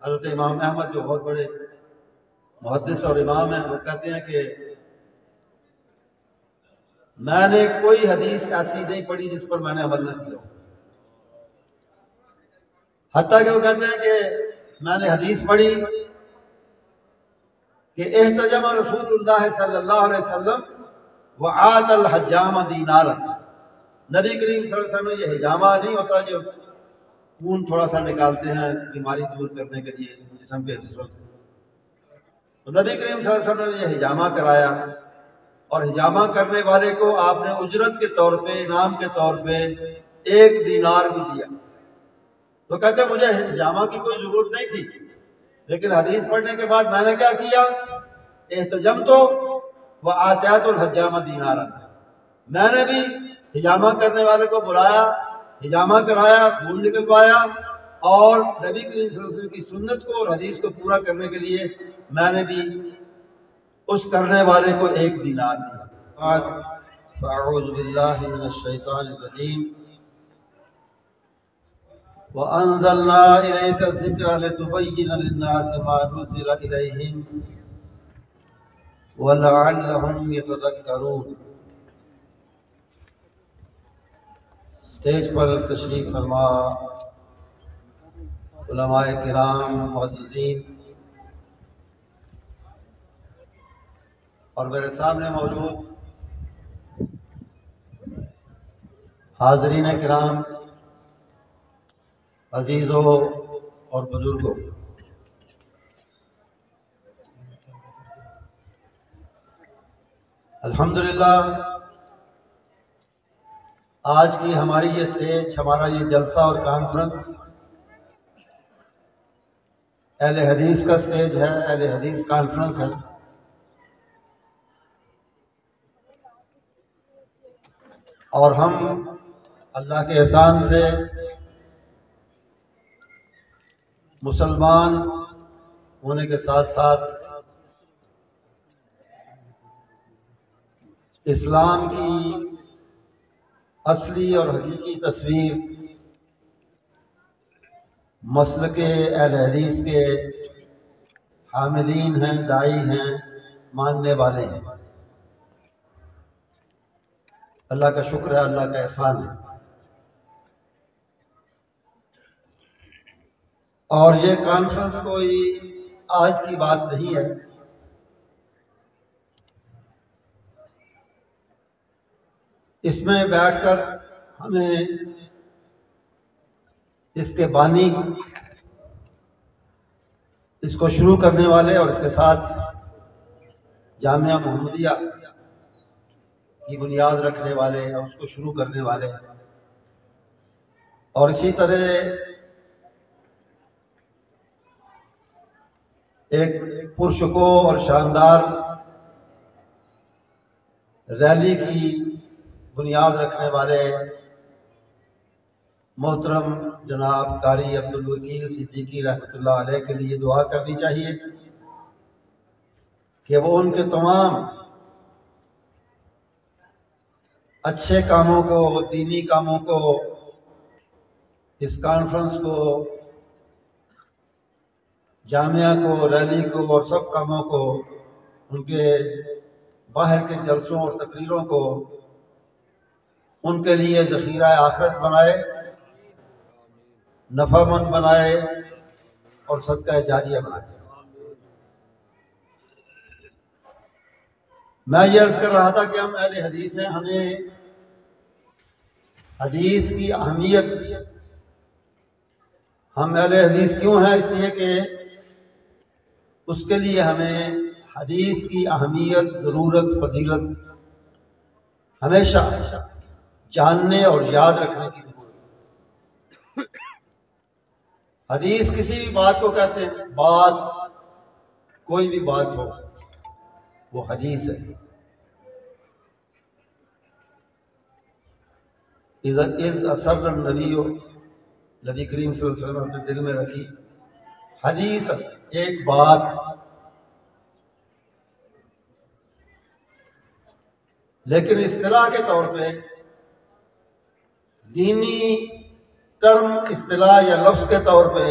حضرت امام احمد جو بہت بڑے محدث اور امام ہیں، وہ کہتے ہیں کہ میں نے کوئی حدیث ایسی نہیں پڑھی جس پر میں نے عمل نہ کیا ہو۔ حتیٰ کہ وہ کہتے ہیں کہ میں نے حدیث پڑھی کہ احتجم رسول اللہ صلی اللہ علیہ وسلم وعاد الحجام دینارا، نبی کریم صلی اللہ علیہ وسلم، یہ حجامہ نہیں ہوتا جو خون تھوڑا سا نکالتے ہیں بیماری دور کرنے کے لیے جسم کے حصوں سے، تو نبی کریم صلی اللہ علیہ وسلم نے یہ حجامہ کرایا، اور حجامہ کرنے والے کو آپ نے اجرت کے طور پہ، انعام کے طور پہ 1 دینار بھی دیا۔ تو کہتے ہیں مجھے حجامہ کی کوئی ضرورت نہیں تھی، لیکن حدیث پڑھنے کے بعد میں نے کیا کیا، احتجمت وآتیت الحجام دینارا، میں نے بھی حجامہ کرنے والے کو بلایا، حجامہ کرایا، خون نکلوایا، اور نبی کریم صلی اللہ علیہ وسلم کی سنت کو اور حدیث کو پورا کرنے کے لیے میں نے بھی اس کرنے والے کو 1 دینار دیا۔ فاعوذ باللہ من الشیطان الرجیم۔ وَأَنزَلْنَا إِلَيْكَ الذِّكْرَ لِتُبَيِّنَ لِلنَّاسِ مَا نُزِّلَ إِلَيْهِمْ وَلَعَلَّهُمْ يَتَذَكَّرُونَ۔ اسٹیج پر تشریف فرما علماء کرام، معززین، اور میرے سامنے موجود حاضرین کرام، عزیزوں اور بزرگوں، الحمدللہ آج کی ہماری یہ اسٹیج، ہمارا یہ جلسہ اور کانفرنس اہل حدیث کا اسٹیج ہے، اہل حدیث کانفرنس ہے، اور ہم اللہ کے احسان سے مسلمان ہونے کے ساتھ ساتھ اسلام کی اصلی اور حقیقی تصویر مسلک اہل حدیث کے حاملین ہیں، داعی ہیں، ماننے والے ہیں۔ اللہ کا شکر ہے، اللہ کا احسان ہے۔ اور یہ کانفرنس کوئی آج کی بات نہیں ہے، اس میں بیٹھ کر ہمیں اس کے بانی، اس کو شروع کرنے والے اور اس کے ساتھ جامعہ محمدیہ کی بنیاد رکھنے والے اور اس کو شروع کرنے والے، اور اسی طرح ایک پرشکو اور شاندار ریلی کی بنیاد رکھنے والے محترم جناب قاری عبدالوکیل صدیقی رحمۃ اللہ علیہ کے لیے دعا کرنی چاہیے کہ وہ ان کے تمام اچھے کاموں کو، دینی کاموں کو، اس کانفرنس کو، جامعہ کو، ریلی کو اور سب کاموں کو، ان کے باہر کے جلسوں اور تقریروں کو ان کے لیے ذخیرہ آخرت بنائے، نفع مند بنائے اور صدقہ جاریہ بنائے۔ میں یہ عرض کر رہا تھا کہ ہم اہل حدیث ہیں، ہمیں حدیث کی اہمیت، ہم اہل حدیث کیوں ہیں؟ اس لیے کہ اس کے لیے ہمیں حدیث کی اہمیت، ضرورت، فضیلت ہمیشہ جاننے اور یاد رکھنے کی ضرورت ہے۔ حدیث کسی بھی بات کو کہتے ہیں، بات کوئی بھی بات ہو وہ حدیث ہے۔ اذ اسر النبی، نبی کریم صلی اللہ علیہ وسلم اپنے دل میں رکھی حدیث، ایک بات، لیکن اصطلاح کے طور پہ، دینی ٹرم، اصطلاح یا لفظ کے طور پہ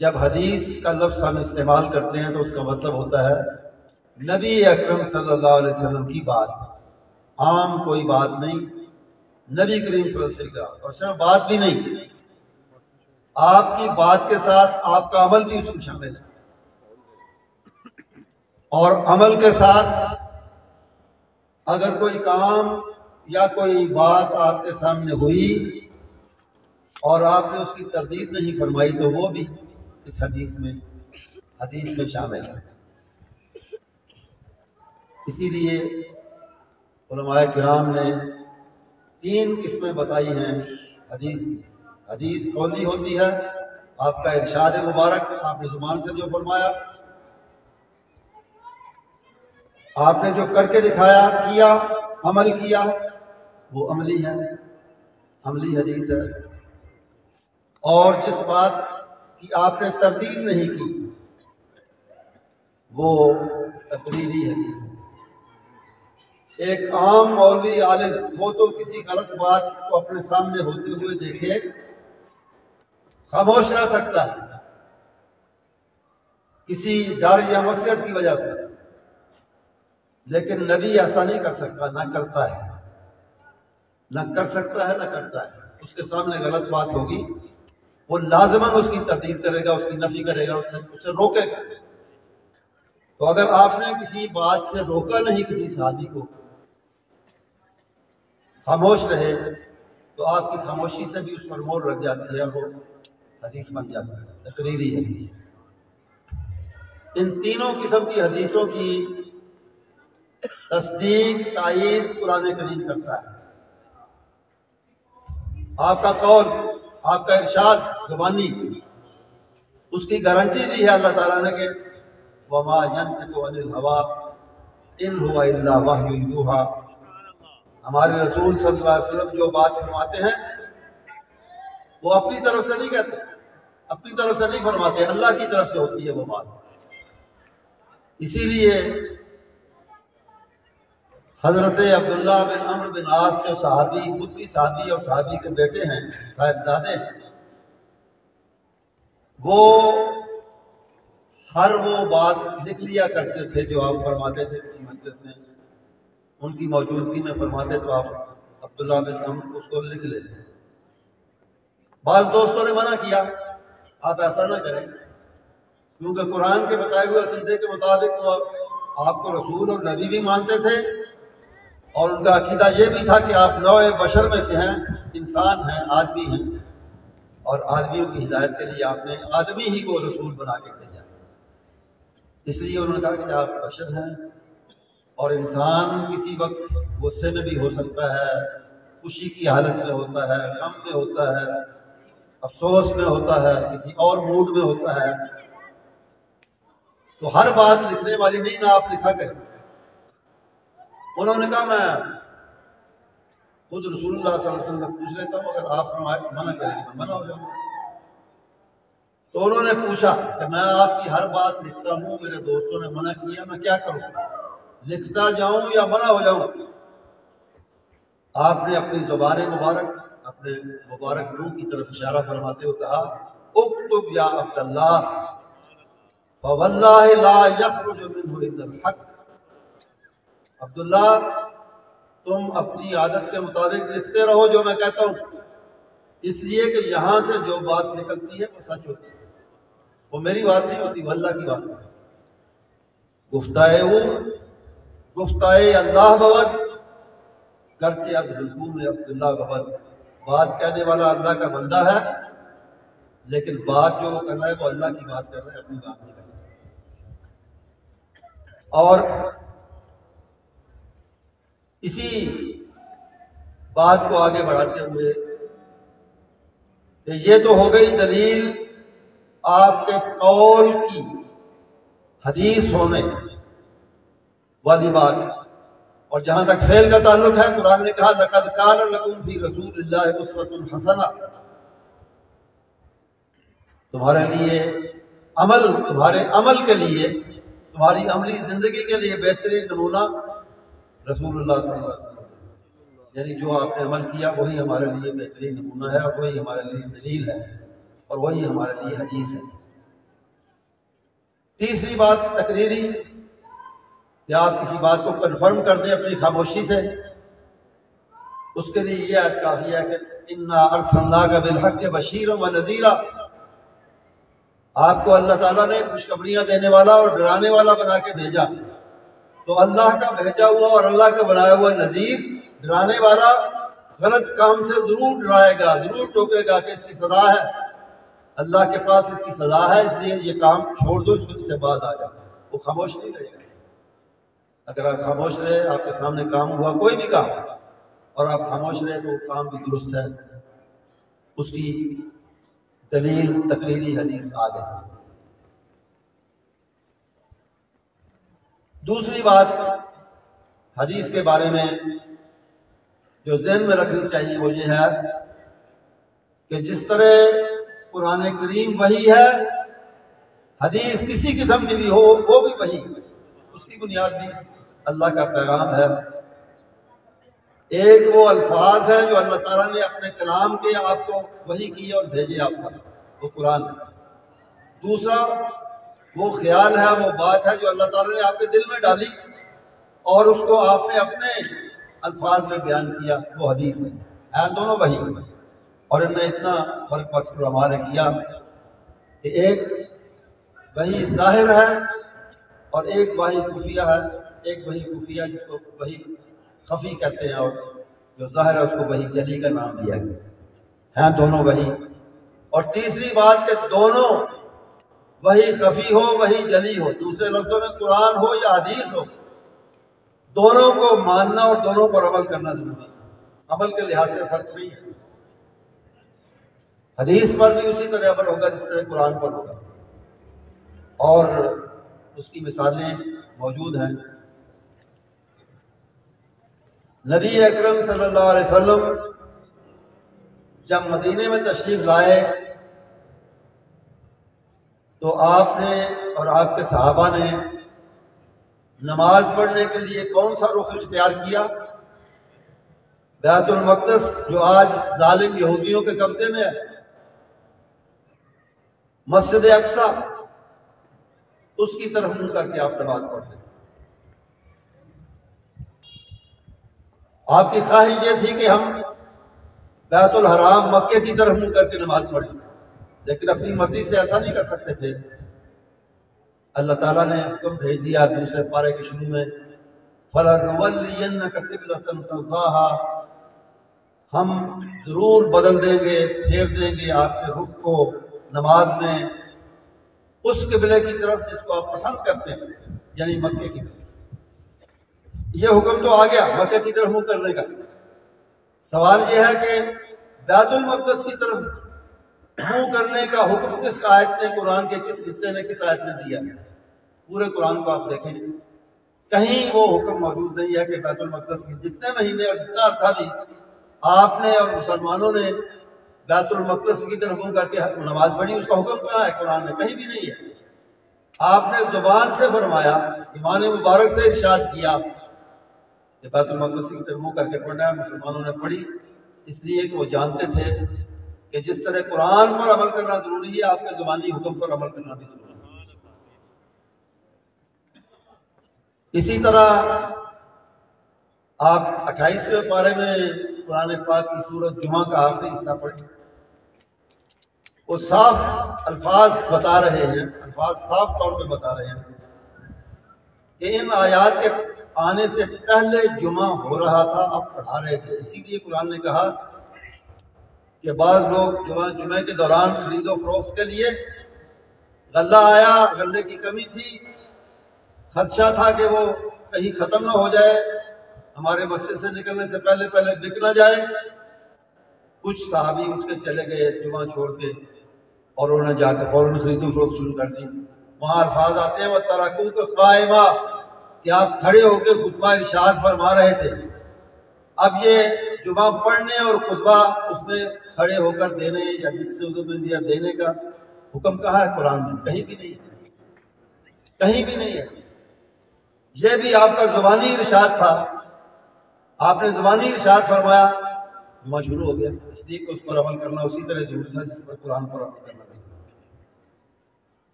جب حدیث کا لفظ ہم استعمال کرتے ہیں تو اس کا مطلب ہوتا ہے نبی اکرم صلی اللہ علیہ وسلم کی بات، عام کوئی بات نہیں، نبی کریم صلی اللہ علیہ وسلم کا، اور صرف بات بھی نہیں، آپ کی بات کے ساتھ آپ کا عمل بھی اس میں شامل ہے، اور عمل کے ساتھ اگر کوئی کام یا کوئی بات آپ کے سامنے ہوئی اور آپ نے اس کی تردید نہیں فرمائی تو وہ بھی اس حدیث میں شامل ہے۔ اسی لیے علماء کرام نے 3 قسمیں بتائی ہیں حدیث کی۔ حدیث قولی ہوتی ہے، آپ کا ارشاد مبارک، آپ نے زبان سے جو فرمایا، آپ نے جو کر کے دکھایا، کیا، عمل کیا، وہ عملی ہے، عملی حدیث ہے۔ اور جس بات کی آپ نے تردید نہیں کی وہ تقریری حدیث ہے۔ ایک عام مولوی عالم وہ تو کسی غلط بات کو اپنے سامنے ہوتے ہوئے دیکھے خاموش رہ سکتا ہے کسی ڈر یا وصیت کی وجہ سے، لیکن نبی ایسا نہیں کر سکتا، نہ کرتا ہے، نہ کر سکتا ہے، نہ کرتا ہے۔ اس کے سامنے غلط بات ہوگی، وہ لازماً اس کی تردید کرے گا، اس کی نفی کرے گا، اسے روکے گا۔ تو اگر آپ نے کسی بات سے روکا نہیں کسی صحابی کو، خاموش رہے، تو آپ کی خاموشی سے بھی اس پر مہر لگ جاتی ہے، وہ حدیث بن جاتی ہے، تقریری حدیث۔ ان تینوں قسم کی حدیثوں کی تصدیق، تائید قرآن کریم کرتا ہے۔ آپ کا قول، آپ کا ارشاد زبانی، اس کی گارنٹی دی ہے اللہ تعالیٰ نے کہ وَمَا يَنطِقُ عَنِ الْهَوَىٰ إِنْ هُوَ إِلَّا وَحْيٌ يُوحَىٰ۔ ہمارے رسول صلی اللہ علیہ وسلم جو بات فرماتے ہیں وہ اپنی طرف سے نہیں کہتے، اپنی طرف سے نہیں فرماتے، اللہ کی طرف سے ہوتی ہے وہ بات۔ اسی لیے حضرت عبداللہ بن عمرو بن عاص جو صحابی، خود بھی صحابی اور صحابی کے بیٹے ہیں، صاحبزادے ہیں، وہ ہر وہ بات لکھ لیا کرتے تھے جو آپ فرماتے تھے کسی مجلس میں، ان کی موجودگی میں فرماتے تو آپ عبداللہ بن عمرو اس کو لکھ لیتے۔ بعض دوستوں نے منع کیا، آپ ایسا نہ کریں، کیونکہ قرآن کے بتائے ہوئے عقیدے کے مطابق وہ آپ کو رسول اور نبی بھی مانتے تھے، اور ان کا عقیدہ یہ بھی تھا کہ آپ نوع بشر میں سے ہیں، انسان ہیں، آدمی ہیں، اور آدمیوں کی ہدایت کے لیے آپ نے آدمی ہی کو رسول بنا کے بھیجا۔ اس لیے انہوں نے کہا کہ آپ بشر ہیں، اور انسان کسی وقت غصے میں بھی ہو سکتا ہے، خوشی کی حالت میں ہوتا ہے، غم میں ہوتا ہے، افسوس میں ہوتا ہے، کسی اور موڈ میں ہوتا ہے، تو ہر بات لکھنے والی نہیں نہ آپ لکھا کریں۔ انہوں نے کہا میں خود رسول اللہ صلی اللہ علیہ وسلم سے پوچھ لیتا ہوں، اگر آپ منع کریں گے میں منع ہو جاؤں گا۔ تو انہوں نے پوچھا کہ میں آپ کی ہر بات لکھتا ہوں، میرے دوستوں نے منع کیا، میں کیا کروں، لکھتا جاؤں یا منع ہو جاؤں؟ آپ نے اپنی زبان مبارک، اپنے مبارک روح کی طرف اشارہ فرماتے ہوئے کہا اکتب یا عبداللہ فواللہ لا یخرج منہ الا الحق۔ عبداللہ تم اپنی عادت کے مطابق لکھتے رہو جو میں کہتا ہوں، اس لیے کہ یہاں سے جو بات نکلتی ہے وہ سچ ہوتی ہے، وہ میری بات نہیں ہوتی، وہ اللہ کی بات ہے۔ گفتائے اللہ بود گرچہ از حلقوم عبداللہ بود۔ بات کہنے والا اللہ کا بندہ ہے، لیکن بات جو وہ کر رہا ہے وہ اللہ کی بات کر رہا ہے، اپنی بات نہیں کر رہا۔ اور اسی بات کو آگے بڑھاتے ہوئے کہ یہ تو ہو گئی دلیل آپ کے قول کی حدیث ہونے والی بات، اور جہاں تک فعل کا تعلق ہے، قرآن نے کہا لَقَدْ كَانَ لَكُمْ فِي رَسُولِ اللَّهِ أُسْوَةٌ حَسَنَةٌ۔ تمہارے لیے عمل، تمہارے عمل کے لیے، تمہاری عملی زندگی کے لیے بہترین نمونہ رسول اللہ صلی اللہ علیہ وسلم، یعنی جو آپ نے عمل کیا وہی ہمارے لیے بہترین نمونہ ہے، اور وہی ہمارے لیے دلیل ہے، اور وہی ہمارے لیے حدیث ہے۔ تیسری بات تقریری، کہ آپ کسی بات کو کنفرم کر دیں اپنی خاموشی سے، اس کے لیے یہ آیت کافی ہے کہ انا ارسلناک بالحق بشیرا ونذیرا، آپ کو اللہ تعالیٰ نے خوشخبریاں دینے والا اور ڈرانے والا بنا کے بھیجا. تو اللہ کا بھیجا ہوا اور اللہ کا بنایا ہوا نذیر، ڈرانے والا غلط کام سے ضرور ڈرائے گا، ضرور ٹوکے گا کہ اس کی سزا ہے، اللہ کے پاس اس کی سزا ہے، اس لیے یہ کام چھوڑ دو، اس سے باز آ جاؤ. وہ خاموش نہیں رہے گا. اگر آپ خاموش رہے، آپ کے سامنے کام ہوا کوئی بھی کام اور آپ خاموش رہے تو وہ کام بھی درست ہے. اس کی دلیل تقریری حدیث آ گئی. دوسری بات حدیث کے بارے میں جو ذہن میں رکھنی چاہیے وہ یہ ہے کہ جس طرح قرآن کریم وحی ہے، حدیث کسی قسم کی بھی ہو وہ بھی وحی، اس کی بنیاد بھی اللہ کا پیغام ہے. ایک وہ الفاظ ہیں جو اللہ تعالیٰ نے اپنے کلام کے آپ کو وحی کیے اور بھیجے آپ پر، وہ قرآن ہے. دوسرا وہ خیال ہے، وہ بات ہے جو اللہ تعالیٰ نے آپ کے دل میں ڈالی اور اس کو آپ نے اپنے الفاظ میں بیان کیا، وہ حدیث ہے. دونوں وحی، اور ان میں اتنا فرق بس علماء نے کیا کہ ایک وحی ظاہر ہے اور ایک وحی خفیہ ہے. ایک وحی خفیہ جس کو وحی خفی کہتے ہیں، اور جو ظاہر ہے اس کو وحی جلی کا نام دیا گیا ہے. دونوں وحی. اور تیسری بات کہ دونوں وحی خفی ہو وحی جلی ہو، دوسرے لفظوں میں قرآن ہو یا حدیث ہو، دونوں کو ماننا اور دونوں پر عمل کرنا ضروری ہے. عمل کے لحاظ سے فرق نہیں ہے. حدیث پر بھی اسی طرح عمل ہوگا جس طرح قرآن پر ہوگا، اور اس کی مثالیں موجود ہیں. نبی اکرم صلی اللہ علیہ وسلم جب مدینے میں تشریف لائے تو آپ نے اور آپ کے صحابہ نے نماز پڑھنے کے لیے کون سا رخ اختیار کیا؟ بیت المقدس جو آج ظالم یہودیوں کے قبضے میں ہے، مسجد اقصی، اس کی طرف منہ کر کے آپ نماز پڑھتے. آپ کی خواہش یہ تھی کہ ہم بیت الحرام مکے کی طرف منہ کر کے نماز پڑھیں، لیکن اپنی مرضی سے ایسا نہیں کر سکتے تھے. اللہ تعالیٰ نے حکم بھیج دیا دوسرے پارے کے شروع میں، فَلَنُوَلِّيَنَّكَ قِبْلَةً تَرْضَاهَا، ہم ضرور بدل دیں گے، پھیر دیں گے آپ کے رخ کو نماز میں اس قبلے کی طرف جس کو آپ پسند کرتے ہیں، یعنی مکے کی طرف. یہ حکم تو آ گیا مکے کی طرف منہ کرنے کا. سوال یہ ہے کہ بیت المقدس کی طرف منہ کرنے کا حکم کس آیت نے، قرآن کے کس حصے نے، کس آیت نے دیا؟ پورے قرآن کو آپ دیکھیں، کہیں وہ حکم موجود نہیں ہے کہ بیت المقدس کے جتنے مہینے اور جتنا عرصہ بھی آپ نے اور مسلمانوں نے بیت المقدس کی طرف منہ کر کے نماز پڑھی، اس کا حکم کہاں ہے قرآن میں؟ کہیں بھی نہیں ہے. آپ نے زبان سے فرمایا، ایمان مبارک سے ارشاد کیا کہ بیت المقدس کی طرف منہ کر کے پڑھنا ہے. مسلمانوں نے پڑھی اس لیے کہ وہ جانتے تھے کہ جس طرح قرآن پر عمل کرنا ضروری ہے، آپ کے زبانی حکم پر عمل کرنا بھی ضروری ہے. اسی طرح آپ 28ویں پارے میں قرآن پاک کی سورۃ جمعہ کا آخری حصہ پڑھیں، وہ صاف الفاظ بتا رہے ہیں، الفاظ صاف طور پہ بتا رہے ہیں کہ ان آیات کے آنے سے پہلے جمعہ ہو رہا تھا، آپ پڑھا رہے تھے. اسی لیے قرآن نے کہا کہ بعض لوگ جمعے کے دوران خرید و فروخت کے لیے، غلہ آیا، غلے کی کمی تھی، خدشہ تھا کہ وہ کہیں ختم نہ ہو جائے، ہمارے مسجد سے نکلنے سے پہلے بک نہ جائے. کچھ صحابی اٹھ کے چلے گئے جمعہ چھوڑ کے، اور انہوں نے جا کے فوراً خرید و فروخت شروع کر دی. وہاں الفاظ آتے ہیں وَتَرَكُوكَ قَائِمًا، کہ آپ کھڑے ہو کے خطبہ ارشاد فرما رہے تھے. اب یہ جمعہ پڑھنے اور خطبہ اس میں کھڑے ہو کر دینے یا جس سے میں دیا دینے کا حکم کہاں ہے قرآن میں؟ کہیں بھی نہیں ہے، کہیں بھی نہیں ہے. یہ بھی آپ کا زبانی ارشاد تھا، آپ نے زبانی ارشاد فرمایا، جمعہ شروع ہو گیا. اس لیے کہ اس پر عمل کرنا اسی طرح ضروری تھا جس پر قرآن پر عمل کرنا تھا.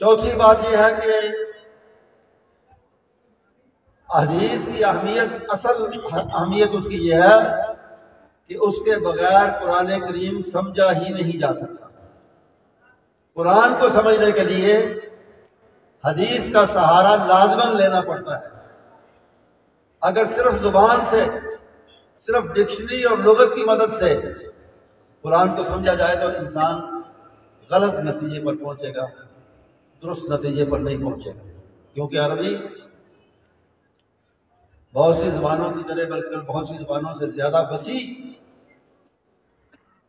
چوتھی بات یہ ہے کہ حدیث کی اہمیت، اصل اہمیت اس کی یہ ہے کہ اس کے بغیر قرآن کریم سمجھا ہی نہیں جا سکتا۔ قرآن کو سمجھنے کے لیے حدیث کا سہارا لازماً لینا پڑتا ہے۔ اگر صرف زبان سے، صرف ڈکشنری اور لغت کی مدد سے قرآن کو سمجھا جائے تو انسان غلط نتیجے پر پہنچے گا، درست نتیجے پر نہیں پہنچے گا، کیونکہ عربی بہت سی زبانوں کی طرح بلکہ بہت سی زبانوں سے زیادہ وسیع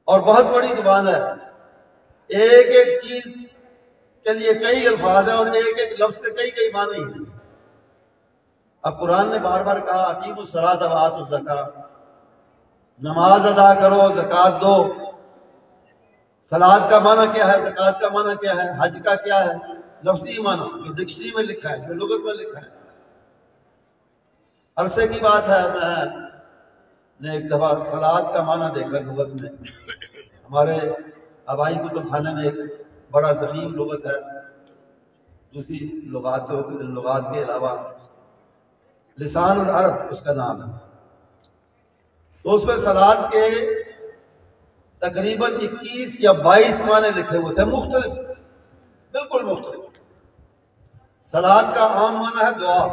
اور بہت بڑی زبان ہے۔ ایک ایک چیز کے لیے کئی الفاظ ہیں اور ایک ایک لفظ سے کئی کئی معنی ہیں۔ اب قرآن نے بار بار کہا اقیموا الصلاۃ وآتوا الزکاۃ، نماز ادا کرو، زکوٰۃ دو۔ صلاۃ کا معنی کیا ہے، زکوٰۃ کا معنی کیا ہے، حج کا کیا ہے؟ لفظی معنی جو ڈکشنری میں لکھا ہے، جو لغت میں لکھا ہے۔ عرصے کی بات ہے، میں نے ایک دفعہ صلاۃ کا معنی دیکھا لغت میں۔ ہمارے آبائی کتب خانے میں ایک بڑا ضخیم لغت ہے، دوسری لغات کے علاوہ لسان العرب اس کا نام ہے۔ تو اس میں صلاۃ کے تقریباً 21 یا 22 معنی لکھے ہوئے تھے، مختلف، بالکل مختلف۔ صلاۃ کا عام معنی ہے دعا۔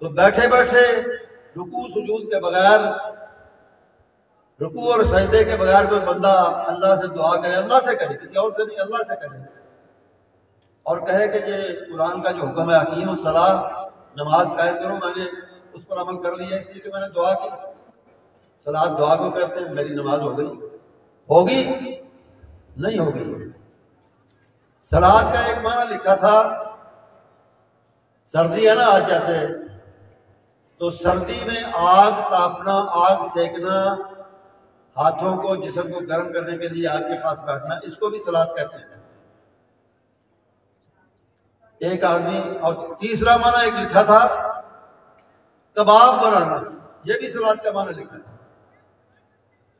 تو بیٹھے بیٹھے رکوع سجود کے بغیر، رکوع اور سجدے کے بغیر کوئی بندہ اللہ سے دعا کرے، اللہ سے کرے، کسی اور سے نہیں، اللہ سے کرے، اور کہے کہ یہ قرآن کا جو حکم ہے اقیموا الصلاۃ، نماز قائم کرو، میں نے اس پر عمل کر لیا اس لیے کہ میں نے دعا کی۔ صلاۃ دعا کو کہتے ہیں، میری نماز ہو گئی، ہوگی نہیں ہوگی۔ صلاۃ کا ایک معنی لکھا تھا، سردی ہے نا آج جیسے، تو سردی میں آگ تاپنا، آگ سینکنا، ہاتھوں کو، جسم کو گرم کرنے کے لیے آگ کے پاس بیٹھنا، اس کو بھی صلاۃ کہتے ہیں۔ ایک آدمی، اور تیسرا معنی ایک لکھا تھا کباب بنانا، یہ بھی صلاۃ کا معنی لکھا ہے۔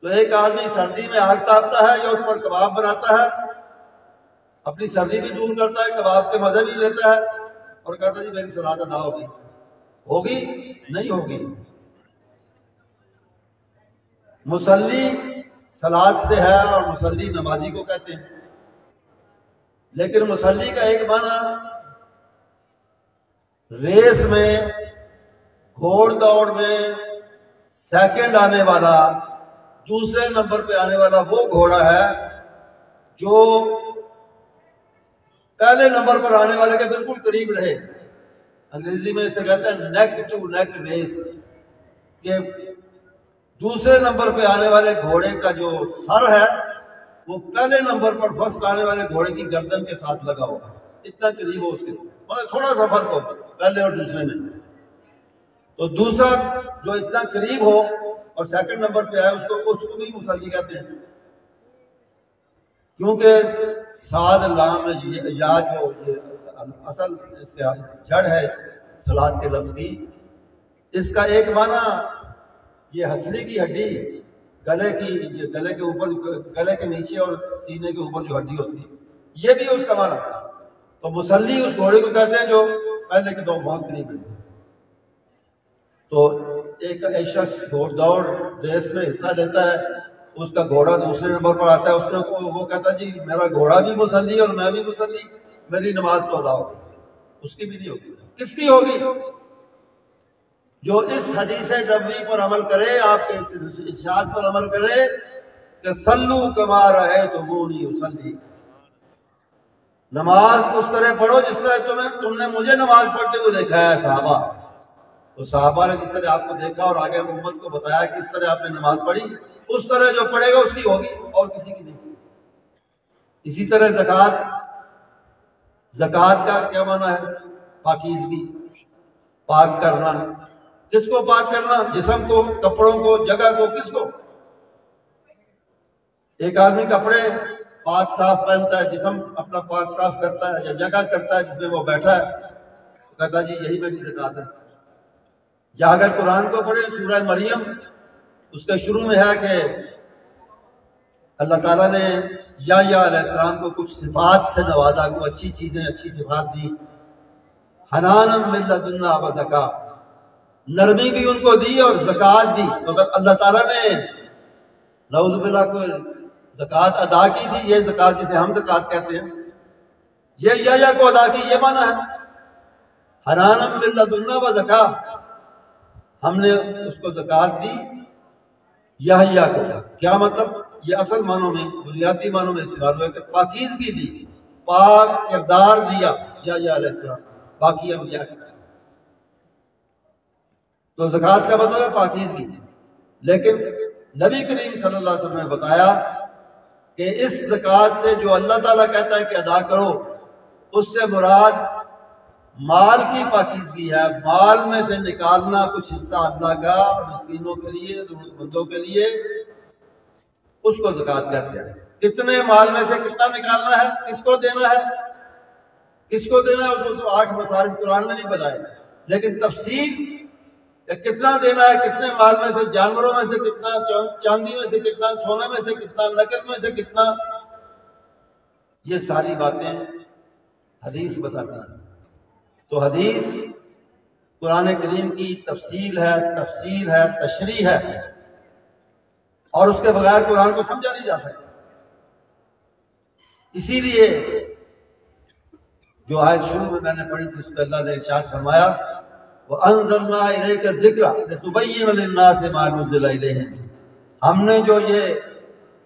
تو ایک آدمی سردی میں آگ تاپتا ہے یا اس پر کباب بناتا ہے، اپنی سردی بھی دور کرتا ہے، کباب کے مزے بھی لیتا ہے، اور کہتا ہے جی میری صلاۃ ادا ہوگی، ہوگی نہیں ہوگی۔ مصلی صلاۃ سے ہے اور مصلی نمازی کو کہتے ہیں، لیکن مصلی کا ایک معنی ریس میں، گھوڑ دوڑ میں سیکنڈ آنے والا، دوسرے نمبر پہ آنے والا وہ گھوڑا ہے جو پہلے نمبر پر آنے والے کے بالکل قریب رہے۔ انگریزی میں اسے کہتے ہیں نیک ٹو نیک ریس، کہ دوسرے نمبر پہ آنے والے گھوڑے کا جو سر ہے وہ پہلے نمبر پر فرسٹ آنے والے گھوڑے کی گردن کے ساتھ لگا ہوگا، اتنا قریب ہو اس کے، مطلب تھوڑا سا فرق ہو پہلے اور دوسرے میں۔ تو دوسرا جو اتنا قریب ہو اور سیکنڈ نمبر پہ آئے اس کو بھی مصلی کہتے ہیں، کیونکہ صاد لام یا جو اصل اس کا جڑ ہے صلاۃ کے لفظ کی، اس کا ایک معنی یہ ہنسلی کی ہڈی، گلے کے اوپر، گلے کے نیچے اور سینے کے اوپر جو ہڈی ہوتی ہے، یہ بھی اس کا معنی ہے۔ تو مصلی اس گھوڑے کو کہتے ہیں جو پہلے کے دو بہت قریب ہے۔ تو ایک شخص گھوڑ دوڑ ریس میں حصہ لیتا ہے، اس کا گھوڑا دوسرے نمبر پر آتا ہے، اس نے وہ کہتا ہے جی میرا گھوڑا بھی مصلی اور میں بھی مصلی، میری نماز تو ادا ہوگی، اس کی بھی نہیں ہوگی۔ کس کی ہوگی؟ جو اس حدیث نبوی پر عمل کرے، آپ کے اس ارشاد پر عمل کرے کہ صلو کما رأیتمونی اصلی، نماز اس طرح پڑھو جس طرح تم نے مجھے نماز پڑھتے ہوئے دیکھا ہے صحابہ۔ تو صحابہ نے جس طرح آپ کو دیکھا اور آگے امت کو بتایا کہ اس طرح آپ نے نماز پڑھی، اس طرح جو پڑھے گا اس کی ہوگی اور کسی کی نہیں۔ اسی طرح زکوٰۃ کا کیا معنی ہے؟ پاکیزگی، پاک کرنا۔ کس کو پاک کرنا؟ جسم کو، کپڑوں کو، جگہ کو، کس کو؟ ایک آدمی کپڑے پاک صاف پہنتا ہے، جسم اپنا پاک صاف کرتا ہے یا جگہ کرتا ہے جس میں وہ بیٹھا ہے، کہتا ہے جی یہی میری زکوٰۃ ہے۔ یا اگر قرآن کو پڑھے، سورہ مریم اس کے شروع میں ہے کہ اللہ تعالیٰ نے یحییٰ علیہ السلام کو کچھ صفات سے نوازا، کو اچھی چیزیں، اچھی صفات دی. حنانم من لدنا وزکا، نرمی بھی ان کو دی اور زکوٰۃ دی. مگر اللہ تعالیٰ نے نعوذ باللہ کو زکوٰۃ ادا کی تھی. یہ زکوٰۃ جسے ہم زکوٰۃ کہتے ہیں، یہ یحییٰ کو ادا کی، یہ معنی ہے حنانم من لدنا وزکا. ہم نے اس کو زکوٰۃ دی یحییٰ کو. کیا مطلب؟ یہ اصل معنوں میں، بنیادی معنوں میں استعمال ہوا کہ پاکیزگی دی، پاک کردار دیا یحییٰ علیہ السلام باقی انبیاء کی. تو زکوٰۃ کا مطلب ہے پاکیزگی. لیکن نبی کریم صلی اللہ علیہ وسلم نے بتایا کہ اس زکوٰۃ سے جو اللہ تعالیٰ کہتا ہے کہ ادا کرو، اس سے مراد مال کی پاکیزگی ہے. مال میں سے نکالنا کچھ حصہ اللہ کا، مسکینوں کے لیے، ضرورت مندوں کے لیے، اس کو زکوٰۃ کہتے ہیں. کتنے مال میں سے کتنا نکالنا ہے، کس کو دینا ہے، کس کو دینا ہے، اس کو تو 8 مصارف قرآن نے نہیں بتایا. لیکن تفصیل کہ کتنا دینا ہے، کتنے مال میں سے، جانوروں میں سے کتنا، چاندی میں سے کتنا، سونے میں سے کتنا، نقد میں سے کتنا، یہ ساری باتیں حدیث بتاتی ہیں. تو حدیث قرآن کریم کی تفصیل ہے، تفسیر ہے، تشریح ہے، اور اس کے بغیر قرآن کو سمجھا نہیں جا سکتا. اسی لیے جو آیت شروع میں نے پڑھی تھی اس پہ اللہ نے ارشاد فرمایا وَأَنزَلْنَا إِلَيْكَ الذِّكْرَ لِتُبَيِّنَ لِلنَّاسِ مَا نُزِّلَ إِلَيْهِمْ. ہم نے جو یہ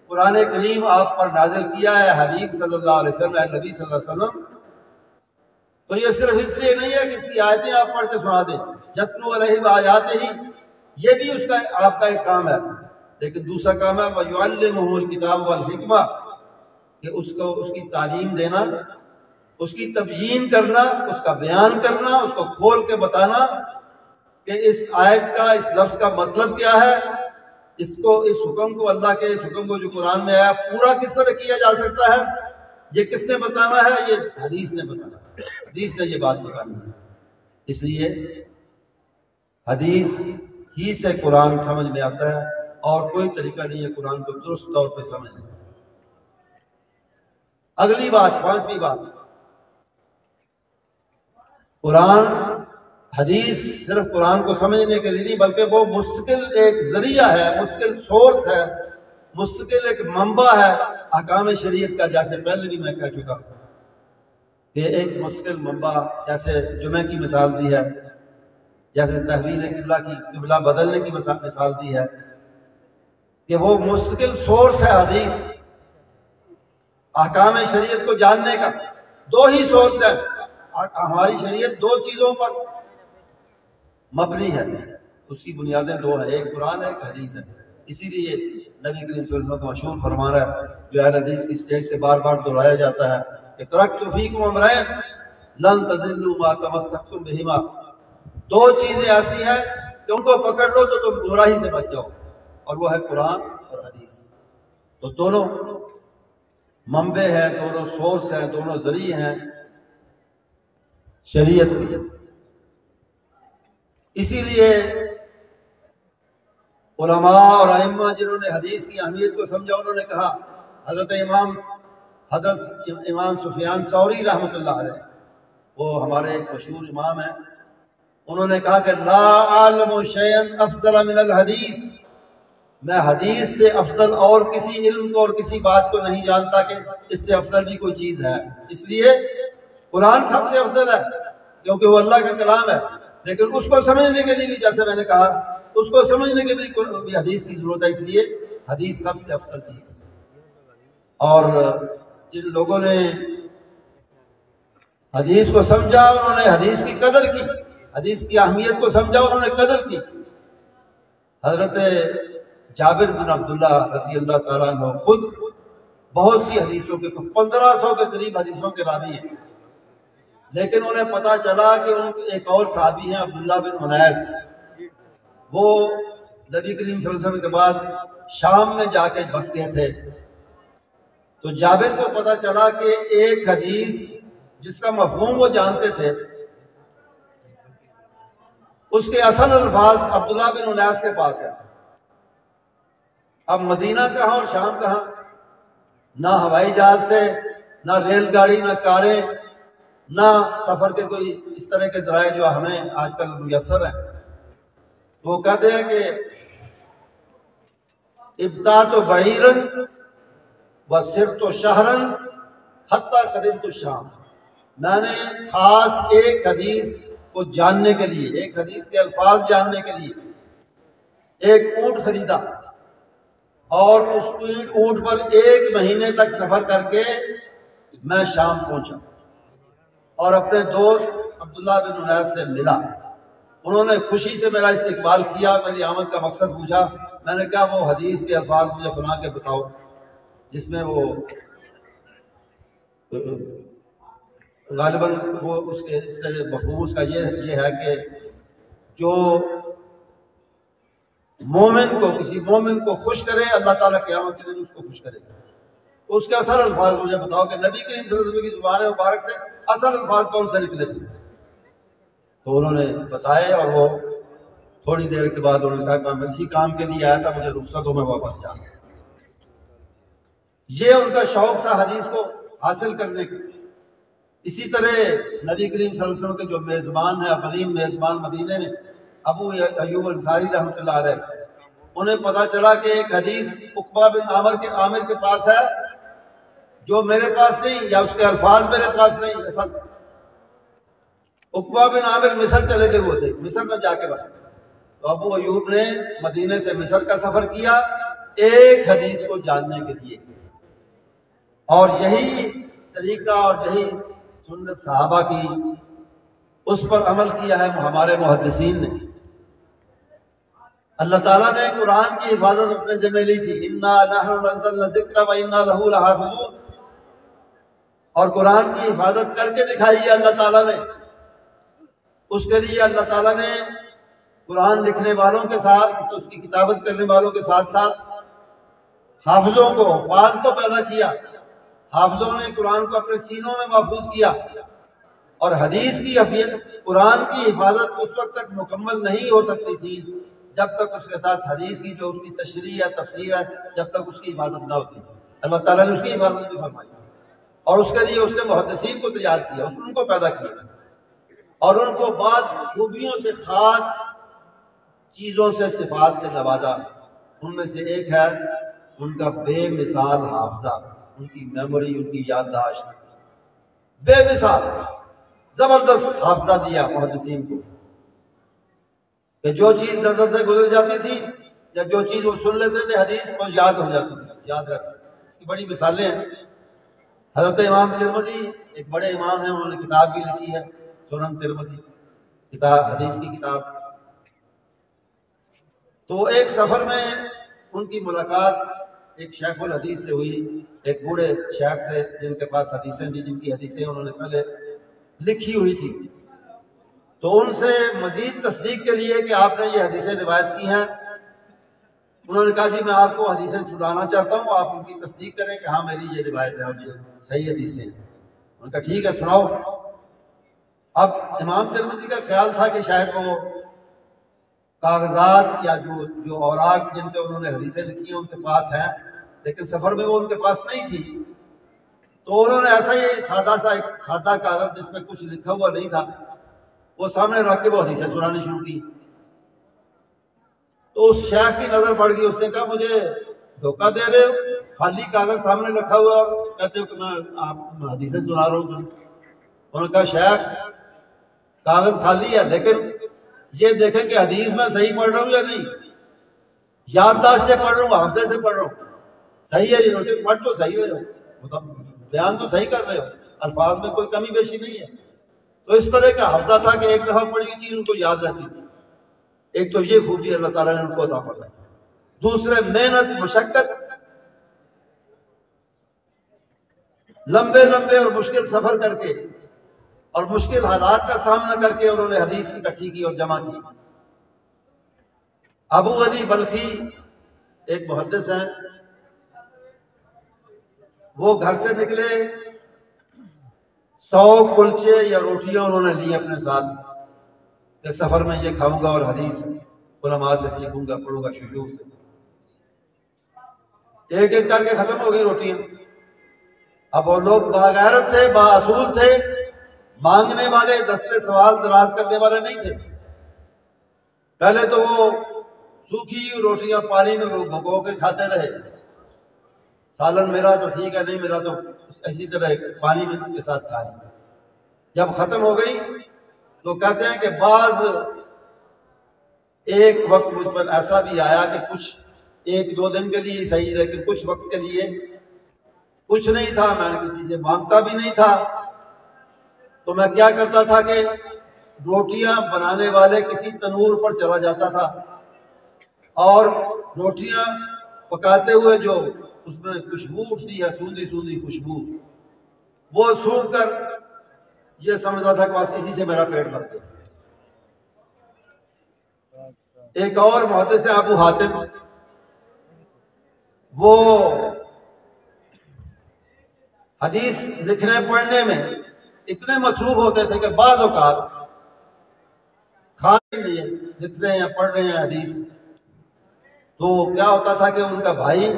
قرآن کریم آپ پر نازل کیا ہے حبیب صلی اللہ علیہ وسلم، اے نبی صلی اللہ علیہ وسلم، تو یہ صرف اس لیے نہیں ہے کہ اس کی آیتیں آپ پڑھ کے سنا دیں، یتلو علیہم آیاتہ، یہ بھی اس کا آپ کا ایک کام ہے. لیکن دوسرا کام ہے وَيُعَلِّمُهُ الْكِتَابَ وَالْحِکْمَةَ، کہ اس کو اس کی تعلیم دینا، اس کی تبیین کرنا، اس کا بیان کرنا، اس کو کھول کے بتانا کہ اس آیت کا، اس لفظ کا مطلب کیا ہے، اس حکم کو، اللہ کے اس حکم کو جو قرآن میں آیا پورا کس طرح کیا جا سکتا ہے، یہ کس نے بتانا ہے، یہ حدیث نے بتانا ہے، حدیث نے یہ بات بتانی ہے. اس لیے حدیث ہی سے قرآن سمجھ میں آتا ہے، اور کوئی طریقہ نہیں ہے قرآن کو درست طور پہ سمجھنے. اگلی بات، 5ویں بات، قرآن، حدیث صرف قرآن کو سمجھنے کے لیے نہیں بلکہ وہ مستقل ایک ذریعہ ہے، مستقل سورس ہے، مستقل ایک منبع ہے احکام شریعت کا. جیسے پہلے بھی میں کہہ چکا کہ ایک مستقل منبع، جیسے جمعہ کی مثال دی ہے، جیسے تحویل قبلہ کی، قبلہ بدلنے کی مثال دی ہے، کہ وہ مستقل سورس ہے حدیث احکام شریعت کو جاننے کا. 2 ہی سورس ہے. ہماری شریعت 2 چیزوں پر مبنی ہے، اس کی بنیادیں 2 ہیں، ایک قرآن ہے، ایک حدیث ہے. اسی لیے نبی کریم صلی اللہ علیہ وسلم کو مشہور فرمانا ہے جو اہل حدیث کی اسٹیج سے بار بار دہرایا جاتا ہے کہ ترکت فیکم امرین لن تضلوا ما تمسکتم بہما. 2 چیزیں ایسی ہیں کہ ان کو پکڑ لو تو تم گمراہی سے بچ جاؤ، اور وہ ہے قرآن اور حدیث. تو دونوں منبع ہیں، دونوں سورس ہیں، دونوں ذریعے ہیں شریعت کی. اسی لیے علماء اور ائمہ جنہوں نے حدیث کی اہمیت کو سمجھا، انہوں نے کہا، حضرت امام سفیان ثوری رحمۃ اللہ علیہ، وہ ہمارے ایک مشہور امام ہیں، انہوں نے کہا کہ لا عالم شیئا افضل من الحدیث، میں حدیث سے افضل اور کسی علم کو اور کسی بات کو نہیں جانتا کہ اس سے افضل بھی کوئی چیز ہے. اس لیے قرآن سب سے افضل ہے کیونکہ وہ اللہ کا کلام ہے، لیکن اس کو سمجھنے کے لیے بھی، جیسے میں نے کہا، اس کو سمجھنے کے لیے بھی حدیث کی ضرورت ہے. اس لیے حدیث سب سے افضل چیز ہے. اور جن لوگوں نے حدیث کو سمجھا، انہوں نے حدیث کی قدر کی، حدیث کی اہمیت کو سمجھا، انہوں نے قدر کی. حضرت جابر بن عبداللہ رضی اللہ تعالیٰ عنہ خود بہت سی حدیثوں کے 1500 کے قریب حدیثوں کے راوی ہیں، لیکن انہیں پتا چلا کہ ان ایک اور صحابی ہیں عبداللہ بن انیس، وہ نبی کریم صلی اللہ علیہ وسلم کے بعد شام میں جا کے بس گئے تھے. تو جابر کو پتا چلا کہ ایک حدیث جس کا مفہوم وہ جانتے تھے، اس کے اصل الفاظ عبداللہ بن انیس کے پاس ہے. اب مدینہ کہاں اور شام کہاں، نہ ہوائی جہاز تھے، نہ ریل گاڑی، نہ کاریں، نہ سفر کے کوئی اس طرح کے ذرائع جو ہمیں آج کل میسر ہیں۔ وہ کہتے ہیں کہ ابتعت بعیرن وسرت شہرن حتی قدمت الشام، میں نے خاص ایک حدیث کو جاننے کے لیے، ایک حدیث کے الفاظ جاننے کے لیے ایک اونٹ خریدا، اور اس اونٹ پر 1 مہینے تک سفر کر کے میں شام پہنچا اور اپنے دوست عبداللہ بن انیس سے ملا۔ انہوں نے خوشی سے میرا استقبال کیا، میری آمد کا مقصد پوچھا۔ میں نے کہا وہ حدیث کے الفاظ مجھے بنا کے بتاؤ جس میں وہ غالباً وہ اس کے اس سے مفہوم اس کا یہ ہے کہ جو مومن کو، کسی مومن کو خوش کرے، اللہ تعالیٰ قیامت کے دن اس کو خوش کرے گا۔ اس کے اصل الفاظ مجھے بتاؤ کہ نبی کریم صلی اللہ علیہ وسلم کی زبان مبارک سے اصل الفاظ کون سے نکلے تھے؟ تو انہوں نے بتائے، اور وہ تھوڑی دیر کے بعد انہوں نے کہا کہ میں اسی کام کے لیے آیا تھا، مجھے رخصت ہو، میں واپس جا رہا ہوں۔ یہ ان کا شوق تھا حدیث کو حاصل کرنے کا۔ اسی طرح نبی کریم صلی اللہ علیہ وسلم کے جو میزبان ہیں، قدیم میزبان مدینے میں، ابو ایوب انصاری رحمۃ اللہ علیہ، انہیں پتا چلا کہ ایک حدیث عقبہ بن عامر کے پاس ہے جو میرے پاس نہیں، یا اس کے الفاظ میرے پاس نہیں۔ اصل عقبہ بن عامر مصر چلے گئے ہوئے تھے، مصر میں جا کے بسے، تو ابو ایوب نے مدینے سے مصر کا سفر کیا ایک حدیث کو جاننے کے لیے، اور یہی طریقہ اور یہی سنت صحابہ کی، اس پر عمل کیا ہے ہمارے محدثین نے۔ اللہ تعالیٰ نے قرآن کی حفاظت اپنے ذمہ لی تھی، اِنَّا نَحْنُ نَزَّلْنَا الذِّکْرَ وَإِنَّا لَهُ لَحَافِظُونَ، اور قرآن کی حفاظت کر کے دکھائی ہے اللہ تعالیٰ نے۔ اس کے لیے اللہ تعالیٰ نے قرآن لکھنے والوں کے ساتھ، اس کی کتابت کرنے والوں کے ساتھ ساتھ حافظوں کو، حفاظ کو پیدا کیا۔ حافظوں نے قرآن کو اپنے سینوں میں محفوظ کیا، اور حدیث کی قرآن کی حفاظت اس وقت تک مکمل نہیں ہو سکتی تھی جب تک اس کے ساتھ حدیث کی جو اس کی تشریح ہے، تفسیر ہے، جب تک اس کی حفاظت نہ ہوتی۔ اللہ تعالیٰ نے اس کی حفاظت بھی فرمائی، اور اس کے لیے اس نے محدثین کو تیار کیا، ان کو پیدا کیا، اور ان کو بعض خوبیوں سے، خاص چیزوں سے، صفات سے نوازا۔ ان میں سے ایک ہے ان کا بے مثال حافظہ، ان کی میموری، ان کی یادداشت، بے مثال زبردست حافظہ دیا محدثین کو، کہ جو چیز نظر سے گزر جاتی تھی یا جو چیز وہ سن لیتے تھے حدیث، وہ یاد ہو جاتی تھی، یاد رہتی۔ اس کی بڑی مثالیں ہیں۔ حضرت امام ترمذی ایک بڑے امام ہیں، انہوں نے کتاب بھی لکھی ہے، سنن ترمذی، کتاب حدیث کی کتاب۔ تو ایک سفر میں ان کی ملاقات ایک شیخ الحدیث سے ہوئی، ایک بوڑھے شیخ سے جن کے پاس حدیثیں تھیں، جن کی حدیثیں انہوں نے پہلے لکھی ہوئی تھی۔ تو ان سے مزید تصدیق کے لیے کہ آپ نے یہ حدیثیں روایت کی ہیں، انہوں نے کہا جی میں آپ کو حدیثیں سنانا چاہتا ہوں، آپ ان کی تصدیق کریں کہ ہاں میری یہ روایت ہے اور یہ صحیح حدیثیں ہیں۔ انہوں نے کہا ٹھیک ہے سناؤ۔ اب امام ترمذی کا خیال تھا کہ شاید وہ کاغذات یا جو اوراق جن پہ انہوں نے حدیثیں لکھی ہیں ان کے پاس ہیں، لیکن سفر میں وہ ان کے پاس نہیں تھی، تو انہوں نے ایسا ہی ایک سادہ کاغذ جس میں کچھ لکھا ہوا نہیں تھا وہ سامنے رکھ کے وہ حدیثیں سنانی شروع کی۔ تو اس شیخ کی نظر پڑ گئی، اس نے کہا مجھے دھوکہ دے رہے ہو، خالی کاغذ سامنے رکھا ہوا اور کہتے ہو کہ میں آپ حدیثیں سنا رہا ہوں۔ انہوں نے کہا شیخ کاغذ خالی ہے، لیکن یہ دیکھیں کہ حدیث میں صحیح پڑھ رہا ہوں یا نہیں، یادداشت سے پڑھ رہا ہوں، حافظے سے پڑھ رہا ہوں، صحیح ہے جنہوں نے پڑھ تو صحیح رہے ہو، مطلب بیان تو صحیح کر رہے ہو، الفاظ میں کوئی کمی بیشی نہیں ہے۔ تو اس طرح کا حافظہ تھا کہ ایک دفعہ پڑھی ہوئی چیز ان کو یاد رہتی تھی۔ ایک تو یہ خوبی اللہ تعالیٰ نے ان کو عطا فرمائی۔ دوسرے محنت، مشقت، لمبے اور مشکل سفر کر کے اور مشکل حالات کا سامنا کر کے انہوں نے حدیث اکٹھی کی اور جمع کی۔ ابو علی بلخی ایک محدث ہیں، وہ گھر سے نکلے، 100 کلچے یا روٹیاں انہوں نے لی اپنے ساتھ کہ سفر میں یہ کھاؤں گا اور حدیث علماء سے سیکھوں گا، پڑھوں گا شیوخ سے۔ ایک ایک کر کے ختم ہو گئی روٹیاں، اب وہ لوگ باغیرت تھے، بااصول تھے، مانگنے والے، دستے سوال دراز کرنے والے نہیں تھے۔ پہلے تو وہ سوکھی روٹیاں پانی میں بھگو کے کھاتے رہے، سالن میرا تو ٹھیک ہے، نہیں میرا تو اسی طرح پانی میں کے ساتھ کھا لی۔ جب ختم ہو گئی تو کہتے ہیں کہ بعض ایک وقت مجھ پر ایسا بھی آیا کہ کچھ ایک دو دن کے لیے صحیح، لیکن کچھ وقت کے لیے کچھ نہیں تھا، میں نے کسی سے مانگتا بھی نہیں تھا، تو میں کیا کرتا تھا کہ روٹیاں بنانے والے کسی تنور پر چلا جاتا تھا اور روٹیاں پکاتے ہوئے جو اس میں خوشبو اٹھتی ہے، سوندھی سوندھی خوشبو، وہ سونگھ کر یہ سمجھتا تھا کہ بس اسی سے میرا پیٹ بھر گیا۔ ایک اور محدث ابو حاتم، وہ حدیث لکھنے پڑھنے میں اتنے مصروف ہوتے تھے کہ بعض اوقات کھانے کے لیے لکھ رہے ہیں، پڑھ رہے ہیں حدیث، تو کیا ہوتا تھا کہ ان کا بھائی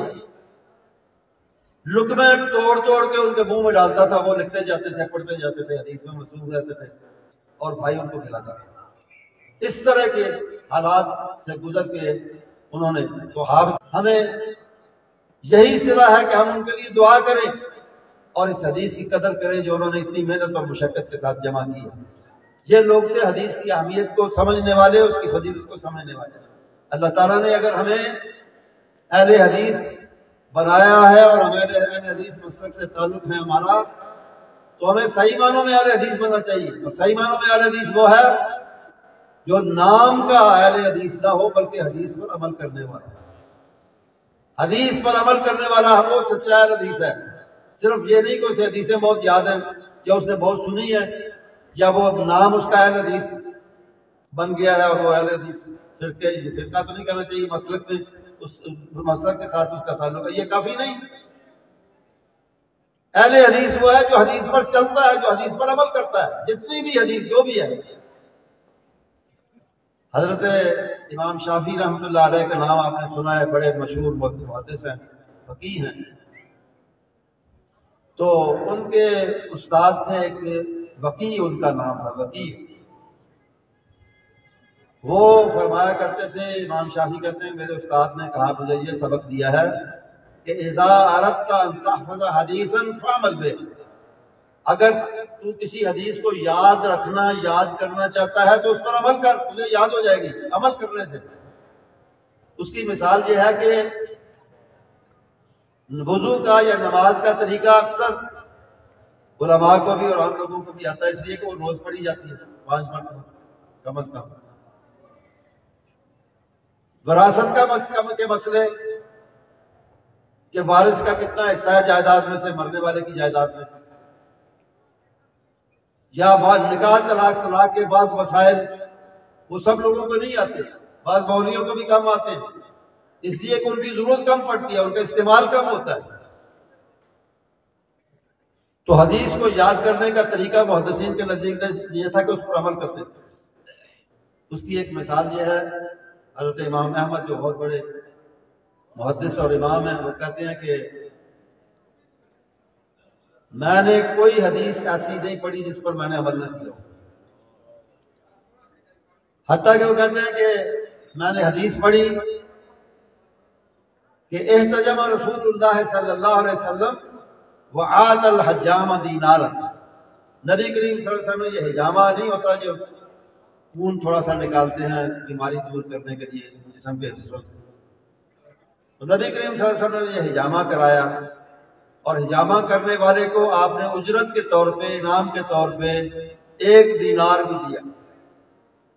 لقمے توڑ توڑ کے ان کے منہ میں ڈالتا تھا، وہ لکھتے جاتے تھے، پڑھتے جاتے تھے، حدیث میں مصروف رہتے تھے، اور بھائی ان کو کھلاتا تھا۔ اس طرح کے حالات سے گزر کے انہوں نے تو حافظ، ہمیں یہی صلہ ہے کہ ہم ان کے لیے دعا کریں اور اس حدیث کی قدر کریں جو انہوں نے اتنی محنت اور مشقت کے ساتھ جمع کی ہے۔ یہ لوگ تھے حدیث کی اہمیت کو سمجھنے والے، اس کی فضیلت کو سمجھنے والے۔ اللہ تعالیٰ نے اگر ہمیں اہل حدیث بنایا ہے اور ہمیں اہل حدیث مسلک سے تعلق ہے ہمارا، تو ہمیں صحیح معنوں میں اہل حدیث بننا چاہیے۔ اور صحیح معنوں میں اہل حدیث وہ ہے جو نام کا اہل حدیث نہ ہو بلکہ حدیث پر عمل کرنے والا۔ حدیث پر عمل کرنے والا وہ سچا اہل حدیث ہے۔ صرف یہ نہیں کہ اسے حدیثیں بہت یاد ہیں یا اس نے بہت سنی ہے یا وہ نام اس کا اہل حدیث بن گیا ہے اور وہ اہل حدیث فرقہ تو نہیں کہنا چاہیے، مسلک میں اس مسلک کے ساتھ اس کا تعلق ہے، یہ کافی نہیں۔ اہل حدیث وہ ہے جو حدیث پر چلتا ہے، جو حدیث پر عمل کرتا ہے، جتنی بھی حدیث جو بھی ہے۔ حضرت امام شافعی رحمۃ اللہ علیہ کا نام آپ نے سنا ہے، بڑے مشہور محدث ہیں، فقیہ ہیں۔ تو ان کے استاد تھے ایک وقی، ان کا نام تھا وقی۔ وہ فرمایا کرتے تھے، امام شافعی کہتے ہیں میرے استاد نے کہا، مجھے یہ سبق دیا ہے کہ اذا اردت ان تحفظ حدیثا فعمل به، اگر تو کسی حدیث کو یاد رکھنا، یاد کرنا چاہتا ہے تو اس پر عمل کر، تجھے یاد ہو جائے گی عمل کرنے سے۔ اس کی مثال یہ ہے کہ وضو کا یا نماز کا طریقہ اکثر علماء کو بھی اور عام لوگوں کو بھی آتا ہے، اس لیے کہ وہ روز پڑھی جاتی ہے 5 مرتبہ کم از کم۔ وراثت کا کے مسئلے کہ وارث کا کتنا حصہ ہے جائیداد میں سے، مرنے والے کی جائیداد میں، یا بعض نکاح طلاق کے بعض مسائل وہ سب لوگوں کو نہیں آتے، بعض مولویوں کو بھی کم آتے ہیں، اس لیے کہ ان کی ضرورت کم پڑتی ہے، ان کا استعمال کم ہوتا ہے۔ تو حدیث کو یاد کرنے کا طریقہ محدثین کے نزدیک یہ تھا کہ اس پر عمل کرتے تھے۔ اس کی ایک مثال یہ ہے، حضرت امام احمد جو بہت بڑے محدث اور امام ہیں، وہ کہتے ہیں کہ میں نے کوئی حدیث ایسی نہیں پڑھی جس پر میں نے عمل نہ کیا، حتیٰ کہ وہ کہتے ہیں کہ میں نے حدیث پڑھی کہ احتجم رسول اللہ صلی اللہ علیہ وسلم وعاد الحجام دینارا، نبی کریم صلی اللہ علیہ وسلم نے یہ حجامہ نہیں ہوتا جو خون تھوڑا سا نکالتے ہیں بیماری دور کرنے کے لیے جسم کے حصوں سے، تو نبی کریم صلی اللہ علیہ وسلم نے یہ حجامہ کرایا، اور حجامہ کرنے والے کو آپ نے اجرت کے طور پہ، انعام کے طور پہ 1 دینار بھی دیا۔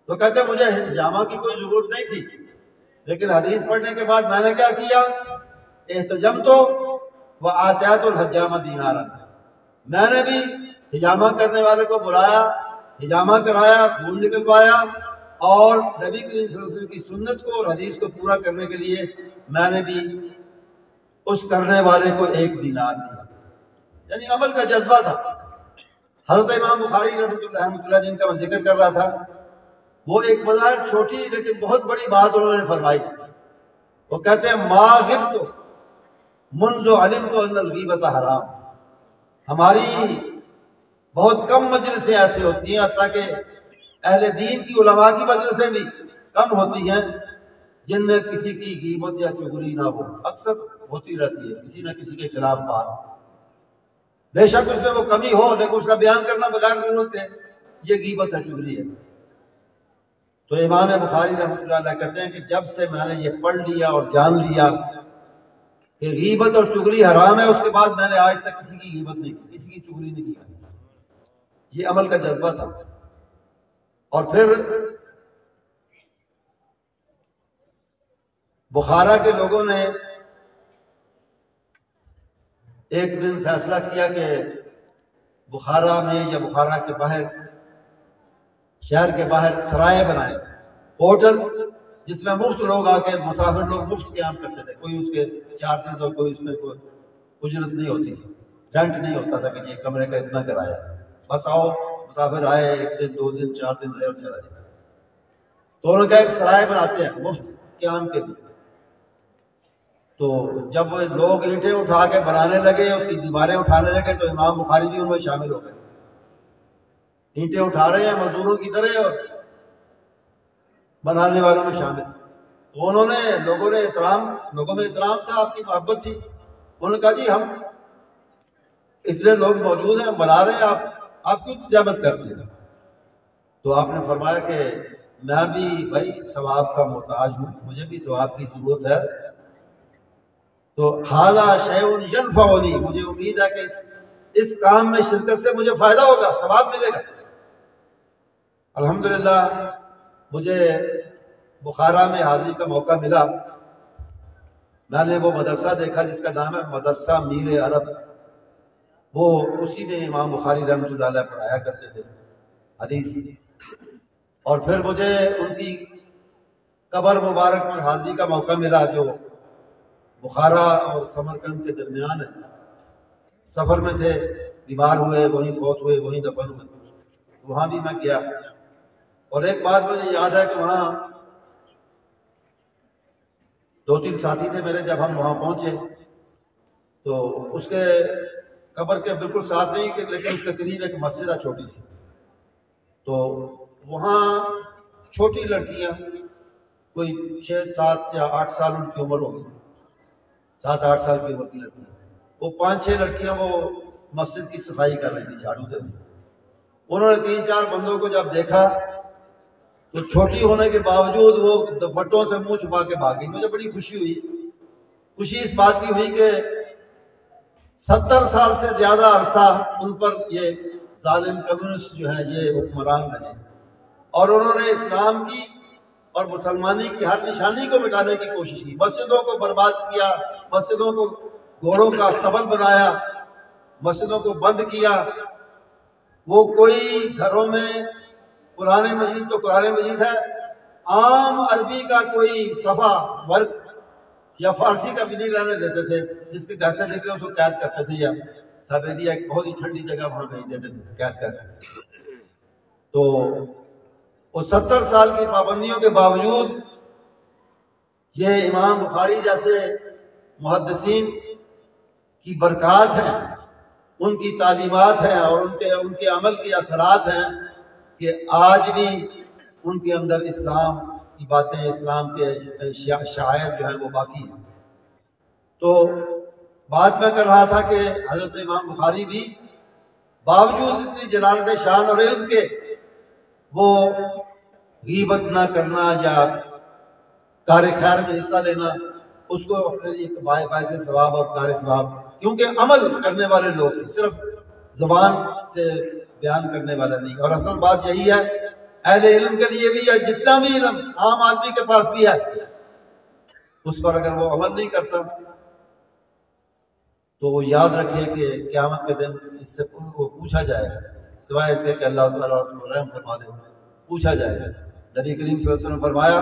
تو کہتے ہیں مجھے حجامہ کی کوئی ضرورت نہیں تھی، لیکن حدیث پڑھنے کے بعد میں نے کیا کیا، احتجمت وآتیت الحجام دینارا، میں نے بھی حجامہ کرنے والے کو بلایا، حجامہ کرایا، خون نکلوایا، اور نبی کریم صلی اللہ علیہ وسلم کی سنت کو اور حدیث کو پورا کرنے کے لیے میں نے بھی اس کرنے والے کو 1 دینار دیا، یعنی عمل کا جذبہ تھا۔ حضرت امام بخاری رحمۃ اللہ جن کا میں ذکر کر رہا تھا، وہ ایک بظاہر چھوٹی لیکن بہت بڑی بات انہوں نے فرمائی۔ وہ کہتے ہیں ما غبت منذ علمت ان الغیبۃ حرام، ہماری بہت کم مجلسیں ایسی ہوتی ہیں، حتیٰ کہ اہل دین کی علماء کی مجلسیں بھی کم ہوتی ہیں جن میں کسی کی غیبت یا چغلی نہ ہو، اکثر ہوتی رہتی ہے کسی نہ کسی کے خلاف بات، بے شک اس میں وہ کمی ہو لیکن اس کا بیان کرنا بغیر ضرورت ہے، یہ غیبت ہے، چغلی ہے۔ تو امام بخاری رحمۃ اللہ علیہ کہتے ہیں کہ جب سے میں نے یہ پڑھ لیا اور جان لیا کہ غیبت اور چغلی حرام ہے، اس کے بعد میں نے آج تک کسی کی غیبت نہیں کی، کسی کی چغلی نہیں کی۔ یہ عمل کا جذبہ تھا۔ اور پھر بخارا کے لوگوں نے ایک دن فیصلہ کیا کہ بخارا میں یا بخارا کے باہر، شہر کے باہر سرائے بنائے، ہوٹل جس میں مفت لوگ آ کے، مسافر لوگ مفت قیام کرتے تھے، کوئی اس کے چارجز اور کوئی اس میں کوئی اجرت نہیں ہوتی تھی، رینٹ نہیں ہوتا تھا کہ یہ کمرے کا اتنا کرایہ، بس آؤ مسافر آئے، ایک دن 2 دن 4 دن رہے اور چلا جائے۔ تو انہوں نے کہا ایک سرائے بناتے ہیں مفت قیام کے لیے۔ تو جب لوگ اینٹیں اٹھا کے بنانے لگے، اس کی دیواریں اٹھانے لگے، تو امام بخاری بھی ان میں شامل ہو گئے، اینٹیں اٹھا رہے ہیں مزدوروں کی طرح اور بنانے والوں میں شامل۔ تو انہوں نے، لوگوں میں احترام تھا، آپ کی محبت تھی، انہوں نے کہا جی ہم اتنے لوگ موجود ہیں، ہم بنا رہے ہیں، آپ کیوں زحمت کرتے ہیں؟ تو آپ نے فرمایا کہ میں بھی بھائی ثواب کا محتاج ہوں، مجھے بھی ثواب کی ضرورت ہے، تو ھذا شیء ینفعنی، مجھے امید ہے کہ اس کام میں شرکت سے مجھے فائدہ ہوگا، ثواب ملے گا۔ الحمدللہ مجھے بخارا میں حاضری کا موقع ملا، میں نے وہ مدرسہ دیکھا جس کا نام ہے مدرسہ میر عرب، وہ اسی میں امام بخاری رحمۃ اللہ علیہ پڑھایا کرتے تھے حدیث۔ اور پھر مجھے ان کی قبر مبارک پر حاضری کا موقع ملا، جو بخارا اور سمرقند کے درمیان ہے، سفر میں تھے، بیمار ہوئے، وہیں فوت ہوئے، وہیں دفن ہوئے، وہاں بھی میں گیا۔ اور ایک بات مجھے یاد ہے کہ وہاں 2-3 ساتھی تھے میرے، جب ہم وہاں پہنچے تو اس کے قبر کے بالکل ساتھ نہیں کہ، لیکن اس کے قریب ایک مسجد ہے چھوٹی سی، تو وہاں چھوٹی لڑکیاں، کوئی 6-7 یا 8 سال ان کی عمر ہوگی، 7-8 سال کی عمر کی لڑکیاں، وہ 5-6 لڑکیاں وہ مسجد کی صفائی کر رہی تھی، جھاڑو دے رہی تھی۔ انہوں نے 3-4 بندوں کو جب دیکھا تو چھوٹی ہونے کے باوجود وہ دوپٹوں سے منہ چھپا کے بھاگی۔ مجھے بڑی خوشی ہوئی، خوشی اس بات کی ہوئی کہ 70 سال سے زیادہ عرصہ ان پر یہ ظالم کمیونسٹ جو ہیں یہ حکمران رہے، اور انہوں نے اسلام کی اور مسلمانی کی ہر نشانی کو مٹانے کی کوشش کی، مسجدوں کو برباد کیا، مسجدوں کو گھوڑوں کا استبل بنایا، مسجدوں کو بند کیا۔ وہ کوئی گھروں میں قرآن مجید تو قرآن مجید ہے، عام عربی کا کوئی صفحہ ورق یا فارسی کا بھی نہیں رہنے دیتے تھے، جس کے گھر سے نکلے اس کو قید کرتے تھے، یا سائبیریا ایک بہت ہی ٹھنڈی جگہ وہاں بھیج دیتے تھے قید کر کے۔ تو وہ 70 سال کی پابندیوں کے باوجود یہ امام بخاری جیسے محدثین کی برکات ہیں، ان کی تعلیمات ہیں اور ان کے عمل کے اثرات ہیں کہ آج بھی ان کے اندر اسلام کی باتیں، اسلام کے شعائر جو ہیں وہ باقی ہیں۔ تو بات میں کر رہا تھا کہ حضرت امام بخاری بھی باوجود اتنی جلالت شان اور علم کے، وہ غیبت نہ کرنا یا کار خیر میں حصہ لینا اس کو اپنے لیے باعث ثواب اور کار ثواب، کیونکہ عمل کرنے والے لوگ ہیں، صرف زبان سے بیان کرنے والا نہیں۔ اور اصل بات یہی ہے اہل علم کے لیے بھی، یا جتنا بھی علم عام آدمی کے پاس بھی ہے، اس پر اگر وہ عمل نہیں کرتا تو وہ یاد رکھے کہ قیامت کے دن اس سے کو پوچھا جائے گا، سوائے اس کے کہ اللہ تعالیٰ رحم فرما دے، پوچھا جائے گا۔ نبی کریم صلی اللہ علیہ وسلم نے فرمایا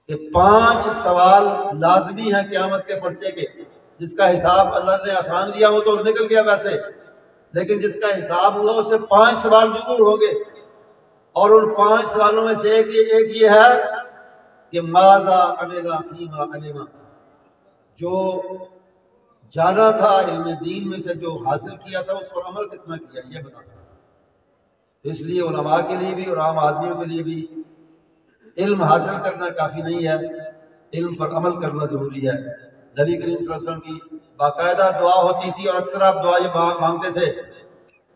کہ 5 سوال لازمی ہیں قیامت کے پرچے کے، جس کا حساب اللہ نے آسان دیا وہ تو نکل گیا ویسے، لیکن جس کا حساب ہوا اسے 5 سوال ضرور ہوں گے، اور ان 5 سوالوں میں سے ایک یہ ہے کہ ماذا عمل فیما علم، جو جانا تھا، علم دین میں سے جو حاصل کیا تھا اس پر عمل کتنا کیا، یہ بتانا۔ اس لیے علماء کے لیے بھی اور عام آدمیوں کے لیے بھی علم حاصل کرنا کافی نہیں ہے، علم پر عمل کرنا ضروری ہے۔ نبی کریم صلی اللہ علیہ وسلم کی باقاعدہ دعا ہوتی تھی، اور اکثر آپ دعا یہ مانگتے تھے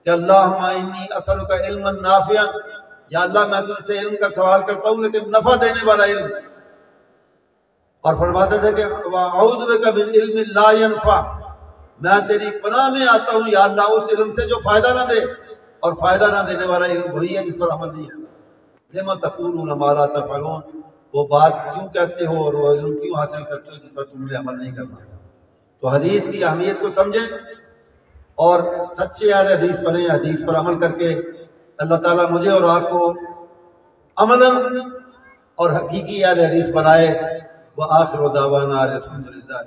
کہ اللہم انی اسألک علما نافعا، یا اللہ میں تجھ سے علم کا سوال کرتا ہوں لیکن نفع دینے والا علم، اور فرماتے تھے کہ وَأَعُوذُ بِكَ مِنْ عِلْمٍ لَا يَنْفَعُ، میں تیری پناہ میں آتا ہوں یا اللہ اس علم سے جو فائدہ نہ دے، اور فائدہ نہ دینے والا علم وہی ہے جس پر عمل نہیں ہے۔ لِمَ تَقُولُونَ مَا لَا تَفْعَلُونَ، وہ بات کیوں کہتے ہو اور وہ علم کیوں حاصل کرتے ہو جس پر تم نے عمل نہیں کرنا۔ تو حدیث کی اہمیت کو سمجھیں اور سچے اہل حدیث بنیں، حدیث پر عمل کر کے اللہ تعالیٰ مجھے اور آپ کو عملاً اور حقیقی اہل حدیث بنائے۔ وآخر دعوانا الحمدللہ۔